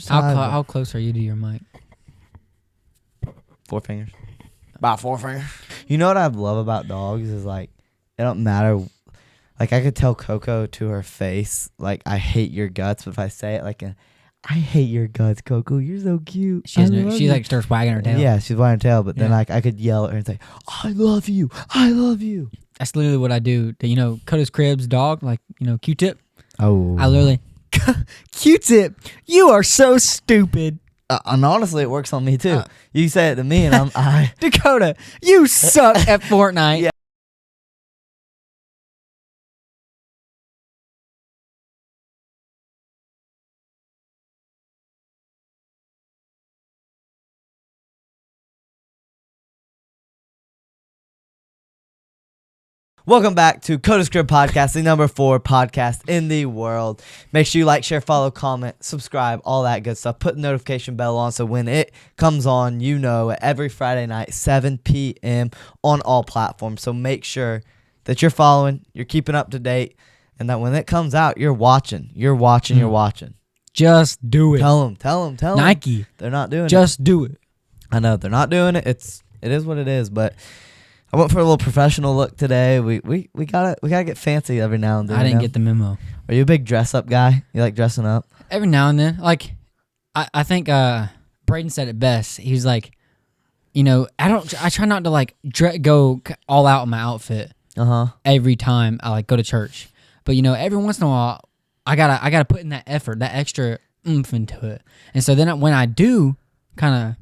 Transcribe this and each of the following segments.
How close are you to your mic? 4 fingers. About 4 fingers. You know what I love about dogs is like it don't matter. Like I could tell Coco to her face like I hate your guts, but if I say it like I hate your guts, Coco. You're so cute. She like starts wagging her tail. Yeah, she's wagging her tail, but then like I could yell at her and say, "I love you. I love you." That's literally what I do. Coda's Crib's dog, like Q-Tip. Oh, I literally Q-Tip. You are so stupid. And honestly, it works on me too. You say it to me, and I Dakota, you suck at Fortnite. Yeah. Welcome back to Coda's Crib Podcast, the number 4 podcast in the world. Make sure you like, share, follow, comment, subscribe, all that good stuff. Put the notification bell on so when it comes on, you know, every Friday night, 7 p.m. on all platforms. So make sure that you're following, you're keeping up to date, and that when it comes out, you're watching. You're watching. Just do it. Tell them. Nike. They're not doing it. Just do it. I know, they're not doing it. It is what it is, but I went for a little professional look today. We gotta get fancy every now and then. I didn't get the memo. Are you a big dress up guy? You like dressing up? Every now and then, like I think Braden said it best. He was like, I try not to like go all out in my outfit. Every time I like go to church, but every once in a while, I gotta put in that effort, that extra oomph into it. And so then when I do, kind of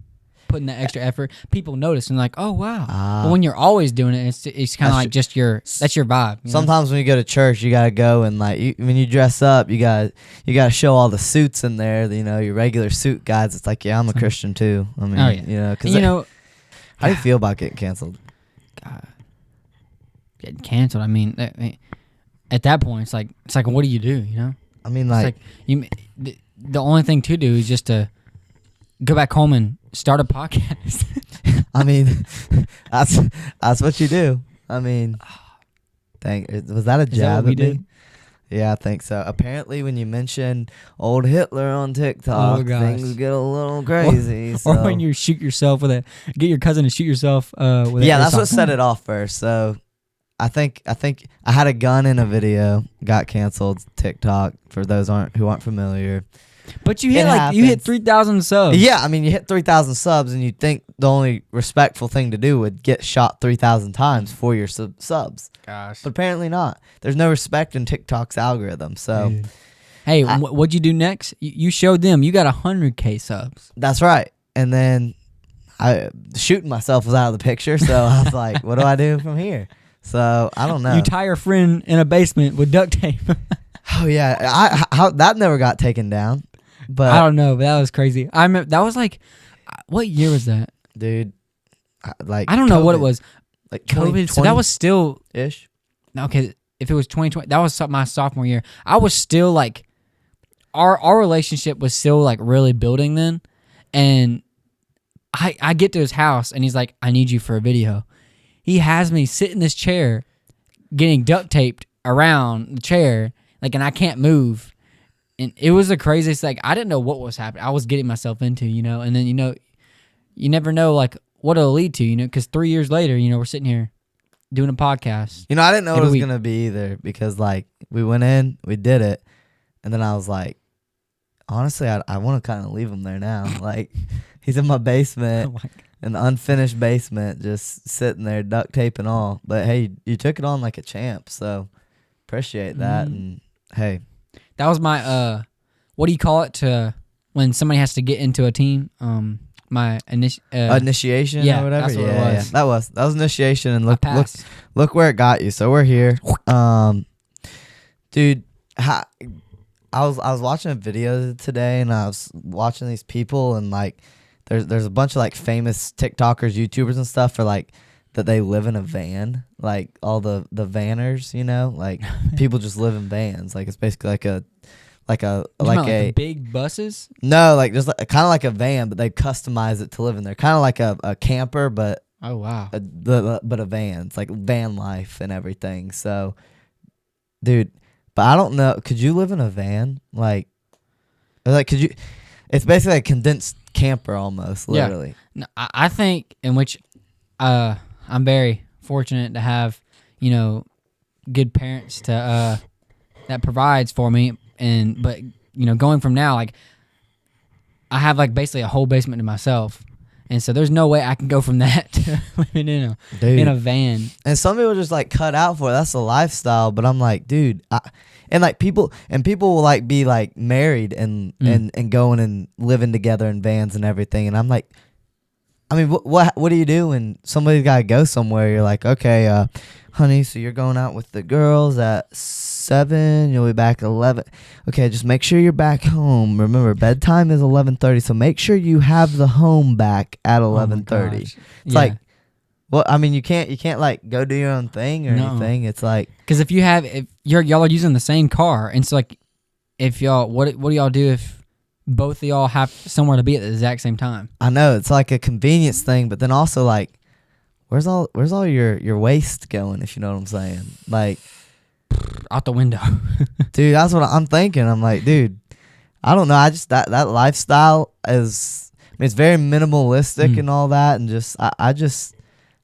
putting that extra effort, people notice and like, oh wow. But when you're always doing it, it's kind of like just that's your vibe. Sometimes when you go to church, you gotta go and like when you dress up, you gotta show all the suits in there. Your regular suit guys. It's like, yeah, I'm a Christian too. I mean, because how do you feel about getting canceled? Getting canceled. I mean, at that point, it's like, what do you do? I mean, the only thing to do is just to go back home and start a podcast. I mean, that's what you do. I mean, was that a jab at me? Yeah, I think so. Apparently, when you mention old Hitler on TikTok, things get a little crazy. Or when you shoot yourself get your cousin to shoot yourself with. Yeah, that's what set it off first. So, I think I had a gun in a video, got canceled. TikTok for those who aren't familiar. But you hit 3,000 subs. Yeah, I mean, you hit 3,000 subs, and you'd think the only respectful thing to do would get shot 3,000 times for your subs. Gosh. But apparently not. There's no respect in TikTok's algorithm. So, hey, what'd you do next? You showed them you got 100K subs. That's right. And then shooting myself was out of the picture, so I was like, what do I do from here? So, I don't know. You tie your friend in a basement with duct tape. Oh, yeah. That never got taken down. But I don't know, but that was crazy. I remember that was like, what year was that, dude? I don't know what it was. Like COVID. So that was still ish. Okay, if it was 2020, that was my sophomore year. I was still like, our relationship was still like really building then, and I get to his house and he's like, I need you for a video. He has me sit in this chair, getting duct taped around the chair, like, and I can't move. And it was the craziest. Like, I didn't know what was happening. I was getting myself into, and then, you never know, like, what it'll lead to, because 3 years later, we're sitting here doing a podcast. I didn't know it was going to be either because, like, we went in, we did it, and then I was like, honestly, I want to kind of leave him there now. Like, he's in my basement, in the unfinished basement, just sitting there, duct tape and all. But, hey, you took it on like a champ, so appreciate that. And, hey. That was my what do you call it when somebody has to get into a team? My initiation or whatever. That's what it was. Yeah. That was initiation, and look where it got you. So we're here, dude. I was watching a video today, and I was watching these people, and like there's a bunch of like famous TikTokers, YouTubers, and stuff for like that they live in a van, like all the vanners, like people just live in vans. Like it's basically like a big buses. No, like just kind of like a van, but they customize it to live in there. Kind of like a camper, but oh wow, but a van. It's like van life and everything. So, dude, but I don't know. Could you live in a van? Like could you? It's basically a condensed camper almost, literally. No, I think in which I'm very fortunate to have, good parents to that provides for me. But going from now, like I have like basically a whole basement to myself. And so there's no way I can go from that to living in a van. And some people just like cut out for it. That's the lifestyle. But I'm like, dude, people will like be like married and going and living together in vans and everything. And I'm like, I mean, what do you do when somebody's got to go somewhere? You're like, okay, honey, so you're going out with the girls at 7. You'll be back at 11. Okay, just make sure you're back home. Remember, bedtime is 11:30, so make sure you have the home back at 11:30. It's like, well, I mean, you can't like go do your own thing or anything. It's like, because if y'all are using the same car, and so like, if y'all, what do y'all do if both of y'all have somewhere to be at the exact same time? I know it's like a convenience thing, but then also like, where's all your waste going? If you know what I'm saying, like out the window. Dude, that's what I'm thinking. I'm like, dude, I don't know. I just that lifestyle is, I mean, it's very minimalistic and all that, and just I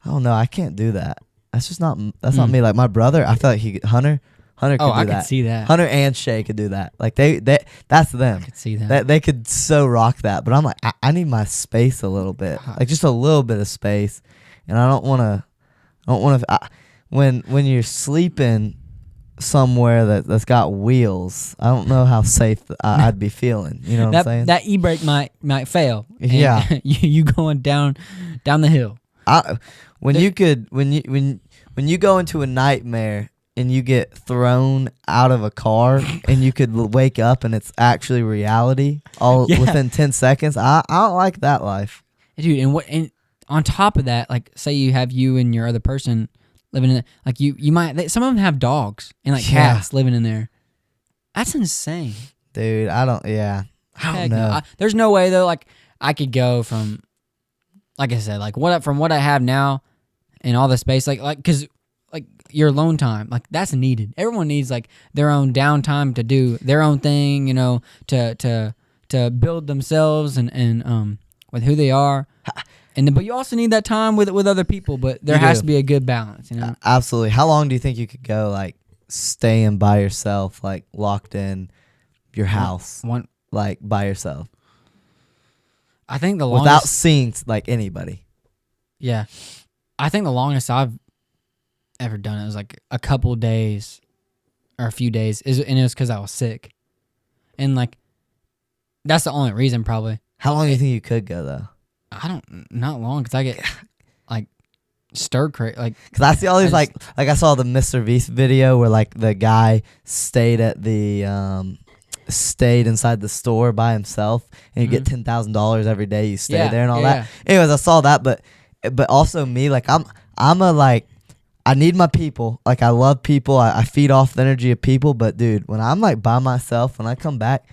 don't know. I can't do that. That's not me. Like my brother, I feel like Hunter could do that. I could see that. Hunter and Shay could do that. Like they that's them. I could see that. They could so rock that. But I'm like, I need my space a little bit, like just a little bit of space, and I don't want to. When you're sleeping somewhere that's got wheels, I don't know how safe I'd be feeling. You know what I'm saying? That e-brake might fail. Yeah, you going down the hill. When you go into a nightmare and you get thrown out of a car and you could wake up and it's actually reality all within 10 seconds, I don't like that life, dude. And on top of that, like say you have you and your other person living in it, like you might, some of them have dogs and like cats living in there. That's insane, dude. I don't know. No. There's no way though. Like I could go from, like I said, like from what I have now and all the space, like because like your alone time, like that's needed. Everyone needs like their own downtime to do their own thing, to build themselves and with who they are. But you also need that time with other people, but there has to be a good balance, Absolutely. How long do you think you could go like staying by yourself, like locked in your house, like by yourself? I think the longest, without seeing like anybody. Yeah, I think the longest I've ever done it was like a couple days or a few days, and it was because I was sick, and like that's the only reason probably. How long do you think you could go though? Not long, because I get like stir crazy, like because I see all these like I saw the Mr. Beast video where like the guy stayed inside the store by himself and you get $10,000 every day you stay there and all that. Anyways, I saw that, but also me, like I'm a like, I need my people. Like I love people. I feed off the energy of people. But dude, when I'm like by myself, when I come back,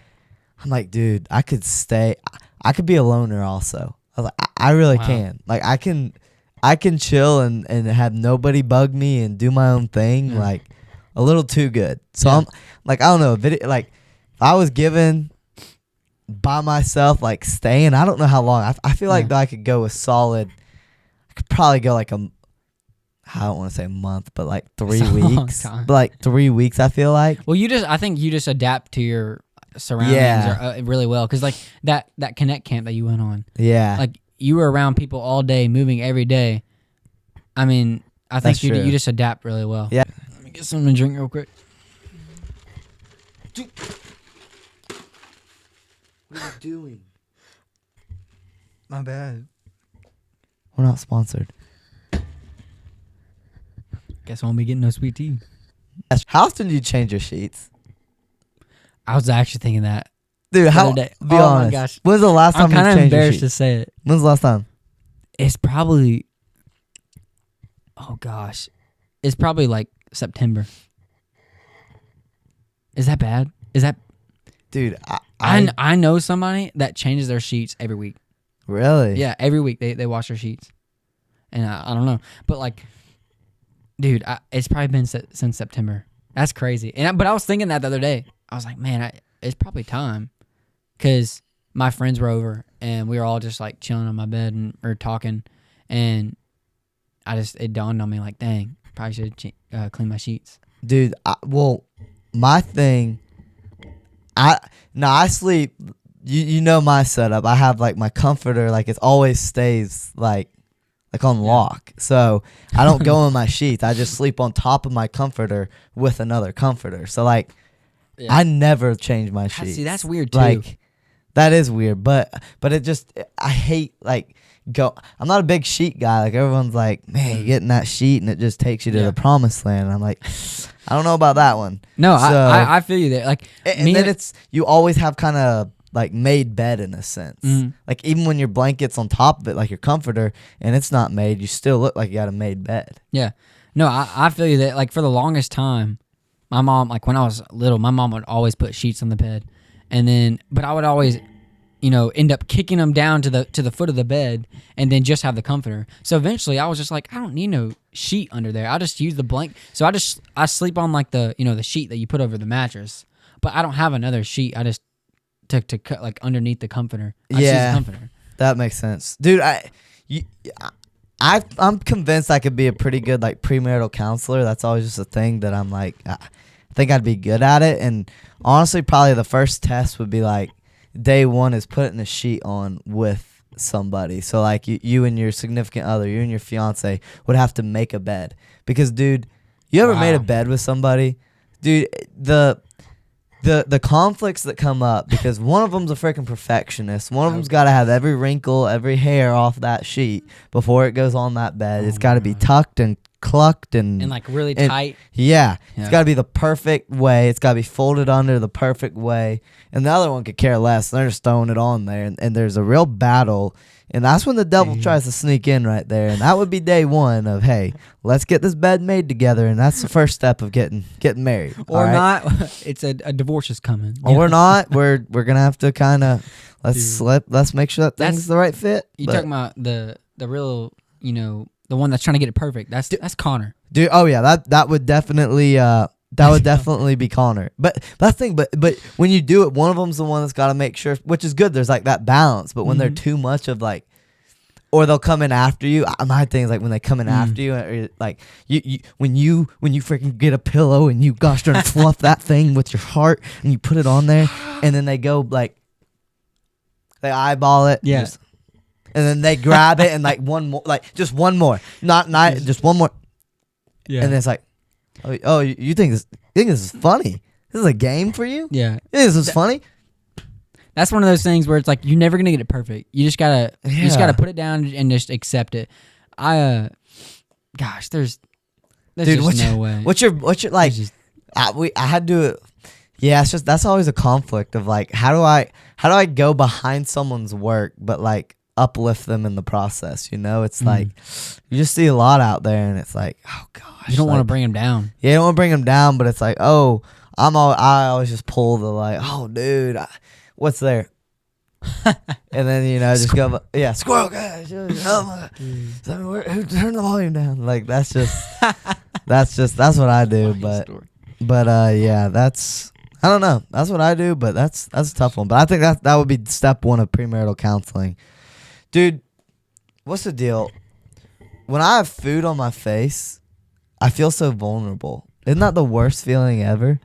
I'm like, dude, I could stay. I could be a loner also. I was like, I really can. Like I can chill and have nobody bug me and do my own thing. Like a little too good. So I'm like, I don't know. Like if I was given by myself, like staying, I don't know how long. I feel like though I could go a solid. I could probably go like I don't want to say a month, but like 3 weeks. But like 3 weeks, I feel like. Well, I think you just adapt to your surroundings really well, because like that Connect camp that you went on, like you were around people all day, moving every day. I mean, I think you just adapt really well. Yeah. Let me get something to drink real quick. Dude. What are you doing? My bad. We're not sponsored. Guess I won't be getting no sweet tea. How often do you change your sheets? I was actually thinking that. Dude, how? Be honest. My gosh. When's the last time you changed your sheets? I'm kind of embarrassed to say it. When's the last time? It's probably, oh gosh. It's probably like September. Is that bad? Is that? Dude, I know somebody that changes their sheets every week. Really? Yeah, every week they wash their sheets. And I don't know. But like, dude, it's probably been since September. That's crazy. But I was thinking that the other day. I was like, man, it's probably time. Because my friends were over, and we were all just like chilling on my bed or talking, and it dawned on me like, dang, probably should clean my sheets. Dude, my thing, I sleep. You know my setup. I have like my comforter, like it always stays like on lock. So I don't go in my sheets. I just sleep on top of my comforter with another comforter. So like I never change my sheets. See, that's weird too. Like that is weird, but it just I hate like I'm not a big sheet guy. Like everyone's like, man, you get in that sheet and it just takes you to the promised land. And I'm like, I don't know about that one. No, so, I feel you there. Like, and then you always have kind of like made bed in a sense. Like even when your blanket's on top of it, like your comforter, and it's not made, you still look like you got a made bed. Yeah. No, I feel you that. Like for the longest time, my mom, like when I was little, my mom would always put sheets on the bed, but I would always, end up kicking them down to the foot of the bed, and then just have the comforter. So eventually, I was just like, I don't need no sheet under there. I'll just use the blanket. So I sleep on like the the sheet that you put over the mattress, but I don't have another sheet. I just to cut like underneath the comforter. I just use the comforter. That makes sense, dude. I'm convinced I could be a pretty good like premarital counselor. That's always just a thing that I'm like, I think I'd be good at it. And honestly, probably the first test would be like day one is putting a sheet on with somebody. So like you and your significant other, you and your fiance would have to make a bed. Because dude, you ever made a bed with somebody? Dude, the conflicts that come up, because one of them's a freaking perfectionist. One of them's got to have every wrinkle, every hair off that sheet before it goes on that bed. It's got to be tucked and clucked and like really tight. Yeah. It's got to be the perfect way. It's got to be folded under the perfect way. And the other one could care less. They're just throwing it on there, and there's a real battle. And that's when the devil tries to sneak in right there. And that would be day one of, hey, let's get this bed made together. And that's the first step of getting married. Or not. It's a divorce is coming. Or not. We're going to have to kind of, let's make sure that thing's the right fit. You talking about the real, the one that's trying to get it perfect. That's Connor. Dude, oh yeah, that would definitely definitely be Connor. But that thing, but when you do it, one of them's the one that's got to make sure, which is good. There's like that balance. But when they're too much of like, or they'll come in after you. My thing is like when they come in after you, or like when you freaking get a pillow and you gosh darn fluff that thing with your heart and you put it on there, and then they go like they eyeball it, and then they grab it and like one more, like just one more, not just one more, and then it's like, oh, you think this is funny? This is a game for you? Yeah, you think this is funny? That's one of those things where it's like you're never gonna get it perfect. You just gotta put it down and just accept it. There's Dude, just no way. What's your like? I had to. Yeah, it's just that's always a conflict of like how do I go behind someone's work but like uplift them in the process? It's like you just see a lot out there and it's like, oh gosh, you don't want to bring them down. Yeah, you don't want to bring them down, but it's like, oh, I always just pull the like, oh dude, what's there? And then just go, yeah, squirrel guys, who turn the volume down? Like that's what I do. But yeah, that's I don't know. That's what I do, but that's a tough one. But I think that would be step one of premarital counseling. Dude, what's the deal? When I have food on my face, I feel so vulnerable. Isn't that the worst feeling ever?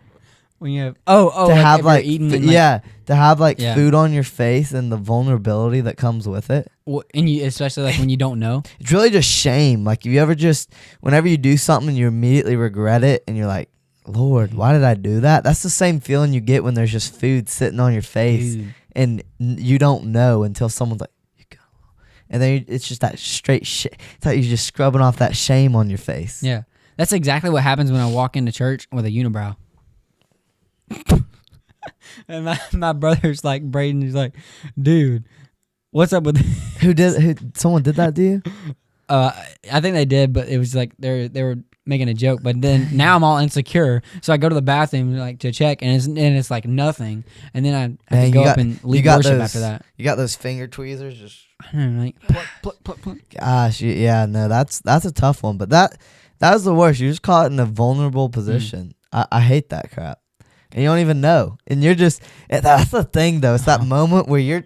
When you have to have like eating to have like food on your face and the vulnerability that comes with it. Well, and you especially like when you don't know. It's really just shame. Like you ever just whenever you do something you immediately regret it and you're like, Lord, why did I do that? That's the same feeling you get when there's just food sitting on your face and you don't know until someone's like, you got a little, and then it's just that straight shit. It's like you're just scrubbing off that shame on your face. Yeah, that's exactly what happens when I walk into church with a unibrow. And my brother's like, Braden, he's like, dude, what's up with someone did that to you? I think they did, but it was like they were making a joke. But then now I'm all insecure, so I go to the bathroom like to check, and it's like nothing. And then I have to go up and lead worship after that. You got those finger tweezers, just I don't know, like pluck. Gosh, yeah, no, that's a tough one. But that was the worst. You just caught in a vulnerable position. I hate that crap. and you don't even know. And you're just, that's the thing though. It's that moment where you're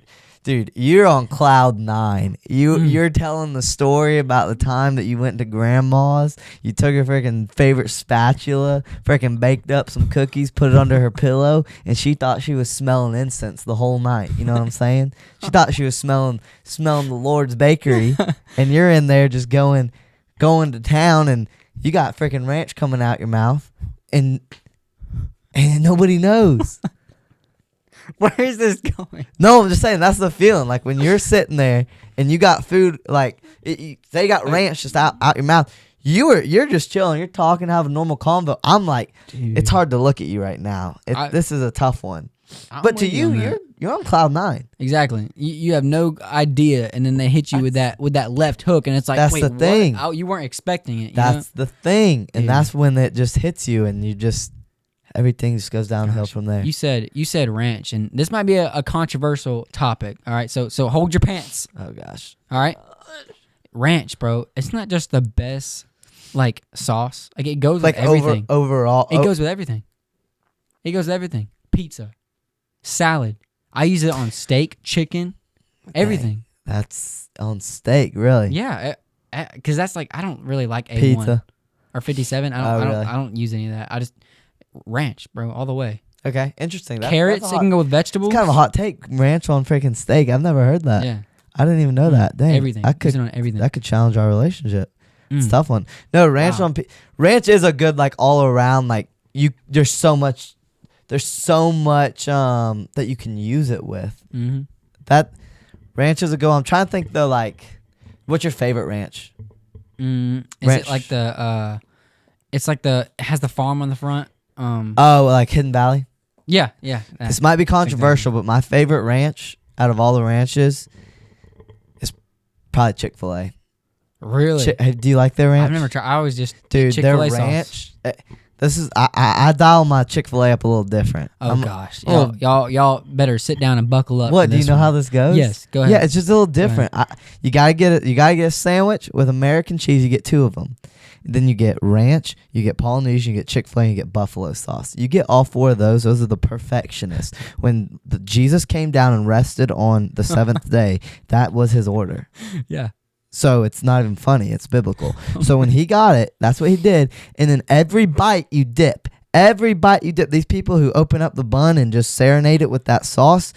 on cloud 9. You're telling the story about the time that you went to grandma's. You took her freaking favorite spatula, freaking baked up some cookies, put it under her pillow, and she thought she was smelling incense the whole night. You know what I'm saying? She thought she was smelling the Lord's bakery, and you're in there just going to town, and you got freaking ranch coming out your mouth, and nobody knows. Where is this going? No, I'm just saying that's the feeling. Like when you're sitting there and you got food, like they got ranch just out your mouth. You're just chilling. You're talking, having a normal convo. I'm like, dude, it's hard to look at you right now. This is a tough one. But to you, you're on cloud 9. Exactly. You have no idea, and then they hit you with that left hook, and it's like, that's wait, the thing. Oh, you weren't expecting it. That's the thing, and that's when it just hits you, and you just. Everything just goes downhill from there. You said ranch, and this might be a controversial topic. All right, so hold your pants. Oh gosh. All right, ranch, bro. It's not just the best like sauce. Like it goes with everything. Overall, it goes with everything. It goes with everything. Pizza, salad. I use it on steak, chicken, everything. That's on steak, really? Yeah, because that's like I don't really like A1 pizza or 57. I don't use any of that. I just ranch, bro, all the way. Okay, interesting. Carrots, it can go with vegetables. It's kind of a hot take. Ranch on freaking steak. I've never heard that. Yeah, I didn't even know that. Dang, everything. Use it on everything. That could challenge our relationship. It's a tough one. No, ranch on ranch is a good like all around like There's so much that you can use it with. Mm-hmm. That ranch is a go. I'm trying to think though. Like, what's your favorite ranch? Is it like the? It's like it has the farm on the front. Like Hidden Valley. Yeah. This might be controversial, but my favorite ranch out of all the ranches is probably Chick-Fil-A. Really? Do you like their ranch? I've never tried. I always just dude Chick-fil-A their ranch. Sauce. This is I dial my Chick-fil-A up a little different. Gosh, y'all better sit down and buckle up. What do you know how this goes? Yes, go ahead. Yeah, it's just a little different. You gotta get a sandwich with American cheese. You get 2 of them. Then you get ranch, you get Polynesian, you get Chick-fil-A, and you get buffalo sauce. You get all 4 of those. Those are the perfectionists. When Jesus came down and rested on the 7th day, that was his order. Yeah. So it's not even funny. It's biblical. So when he got it, that's what he did. And then every bite you dip. These people who open up the bun and just serenade it with that sauce,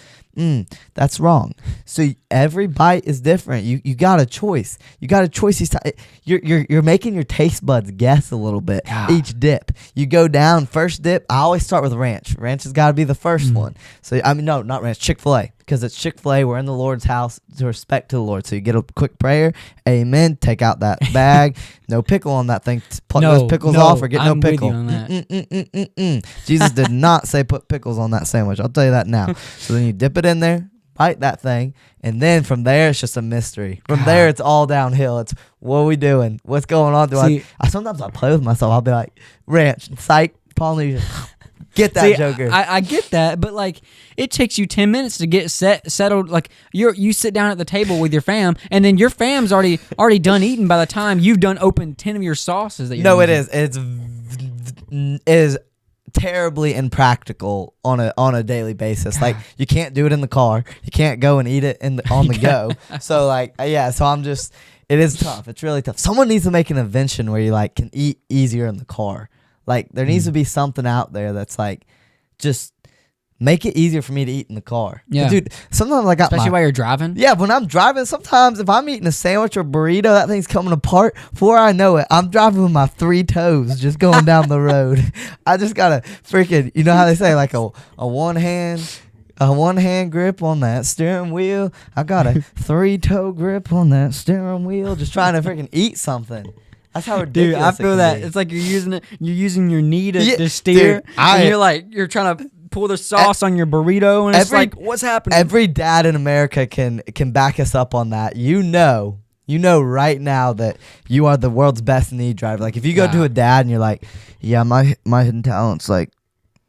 that's wrong. So every bite is different. You got a choice. You're making your taste buds guess a little bit. Each dip. You go down, first dip, I always start with ranch. Ranch has got to be the first one. So no, not ranch, Chick-fil-A. Because it's Chick-fil-A, we're in the Lord's house to respect to the Lord. So you get a quick prayer, amen, take out that bag, no pickle on that thing, pluck those pickles off or get no pickle. With you on that. Jesus did not say put pickles on that sandwich. I'll tell you that now. So then you dip it in there, bite that thing, and then from there it's just a mystery. From there it's all downhill. It's what are we doing? What's going on? Sometimes I play with myself. I'll be like, ranch, psych, Polynesian. Get that, Joker. I get that, but like it takes you 10 minutes to get settled. Like you sit down at the table with your fam, and then your fam's already done eating by the time you've done open 10 of your sauces that you're No, using. it is terribly impractical on a daily basis. Like you can't do it in the car. You can't go and eat it on the go. So so I'm just it is tough. It's really tough. Someone needs to make an invention where you like can eat easier in the car. Like, there needs to be something out there that's, like, just make it easier for me to eat in the car. Yeah. Dude, sometimes I got Especially while you're driving? Yeah, when I'm driving, sometimes if I'm eating a sandwich or burrito, that thing's coming apart. Before I know it, I'm driving with my 3 toes just going down the road. I just got to freaking, you know how they say, like, a one-hand grip on that steering wheel. I got a 3-toe grip on that steering wheel, just trying to freaking eat something. That's how ridiculous. Dude, I feel that. It's like you're using your knee to steer. Dude, and you're trying to pull the sauce on your burrito, and it's like, what's happening? Every dad in America can back us up on that. You know right now that you are the world's best knee driver. Like if you go to a dad and you're like, yeah, my hidden talent's like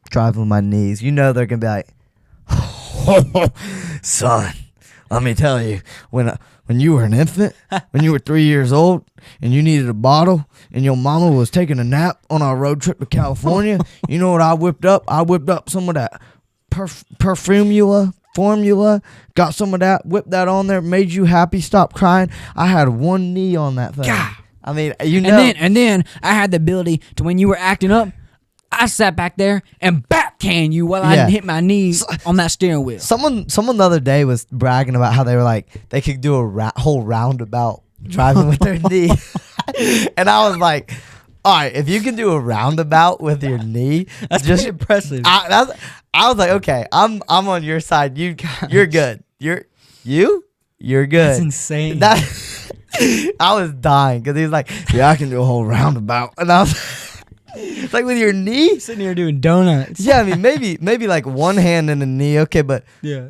driving with my knees. You know they're gonna be like, son, let me tell you, when you were an infant, when you were 3 years old, and you needed a bottle, and your mama was taking a nap on our road trip to California, you know what I whipped up? I whipped up some of that formula, got some of that, whipped that on there, made you happy, stop crying. I had one knee on that thing. God. I mean, you know. And then I had the ability to, when you were acting up, I sat back there and backhand you while I hit my knees on that steering wheel. Someone the other day was bragging about how they were like, they could do a whole roundabout driving with their knee. And I was like, all right, if you can do a roundabout with your knee, that's just impressive. I was like, okay, I'm on your side. You're good. You're good. That's insane. I was dying because he was like, yeah, I can do a whole roundabout. And I was it's like with your knee? Sitting here doing donuts. Yeah, I mean, maybe like one hand and a knee. Okay, but yeah.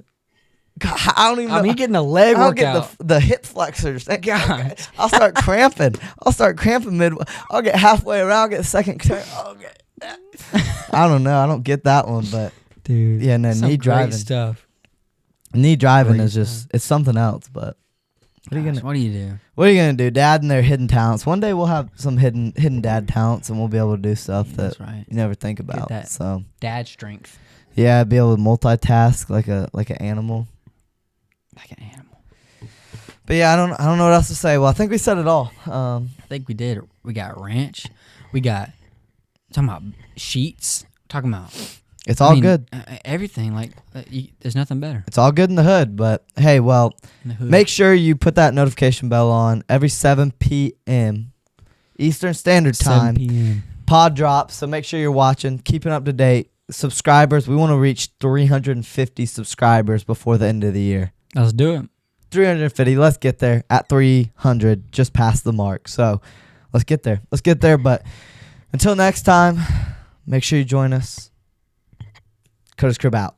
God, I don't even know. I mean, getting a leg I'll workout. get the hip flexors. God. I'll start cramping. mid. I'll get halfway around. I'll get second turn. I don't know. I don't get that one, but dude, yeah, no, knee driving stuff. Knee driving Great is just it's something else. But what do you do? What are you gonna do? Dad and their hidden talents. One day we'll have some hidden dad talents, and we'll be able to do stuff that you never think about. That so dad strength. Yeah, be able to multitask like an animal. Like an animal. But yeah, I don't know what else to say. Well, I think we said it all. I think we did. We got ranch. We got talking about sheets. Talking about it's all good. Everything there's nothing better. It's all good in the hood. But hey, well, make sure you put that notification bell on every 7 p.m. Eastern Standard Time. 7 p.m. Pod drops. So make sure you're watching, keeping up to date. Subscribers. We want to reach 350 subscribers before the end of the year. Let's do it. 350. Let's get there at 300. Just past the mark. So let's get there. But until next time, make sure you join us. Coda's Crib out.